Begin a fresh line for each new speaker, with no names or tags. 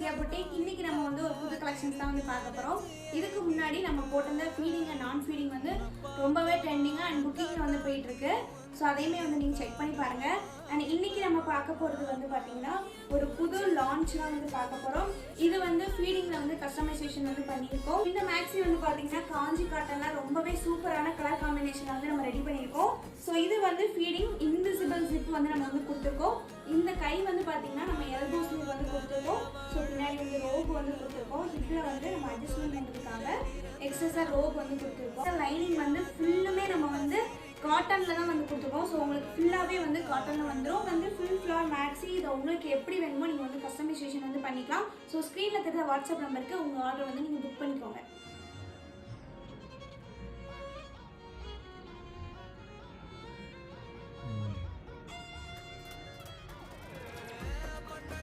Nithya boutique. இன்னைக்கு நம்ம வந்து ஒரு புது கலெக்ஷன்ஸ் தான் வந்து பார்க்க போகிறோம். இதுக்கு முன்னாடி நம்ம போட்டிருந்த ஃபீடிங் அண்ட் நான் ஃபீடிங் வந்து ரொம்பவே ட்ரெண்டிங்காக அண்ட் புக்கிங்கில் வந்து போயிட்டுருக்கு. ஸோ அதையுமே வந்து நீங்கள் செக் பண்ணி பாருங்கள். அண்ட் இன்றைக்கி நம்ம பார்க்க போகிறது வந்து பார்த்திங்கன்னா ஒரு புது லான்ச் தான் வந்து பார்க்க போகிறோம். இது வந்து ஃபீடிங்கில் வந்து கஸ்டமைசேஷன் வந்து பண்ணியிருக்கோம். இந்த மேக்ஸி வந்து பார்த்திங்கன்னா காஞ்சி காட்டன்லாம் ரொம்பவே சூப்பரான கலர் காம்பினேஷனில் வந்து நம்ம ரெடி பண்ணியிருக்கோம். ஸோ இது வந்து ஃபீடிங் இன்விசிபிள் ஜிப் வந்து நம்ம வந்து கொடுத்துருக்கோம். இந்த கை வந்து பார்த்திங்கன்னா நம்ம எல்போ ஸ்லீவ் வந்து கொடுத்துருக்கோம். ஸோ பின்னாடி வந்து ரோப் வந்து கொடுத்துருக்கோம். ஹிப்பில் வந்து நம்ம அட்ஜஸ்ட்மெண்ட் பண்ணுறதுக்காக எக்ஸஸாக ரோப் வந்து கொடுத்துருக்கோம். லைனிங் வந்து ஃபுல்லுமே நம்ம வந்து காட்டனில் தான் வந்து கொடுத்துருக்கோம். ஸோ உங்களுக்கு ஃபுல்லாகவே வந்து காட்டனில் வந்துடும். வந்து ஃபுல் ஃப்ளார் மேக்ஸி இதை உங்களுக்கு எப்படி வேணுமோ நீங்கள் வந்து கஸ்டமைசேஷன் வந்து பண்ணிக்கலாம். ஸோ ஸ்க்ரீனில் தெரிஞ்ச வாட்ஸ்அப் நம்பருக்கு உங்கள் ஆர்டர் வந்து நீங்கள் புக் பண்ணிக்கோங்க.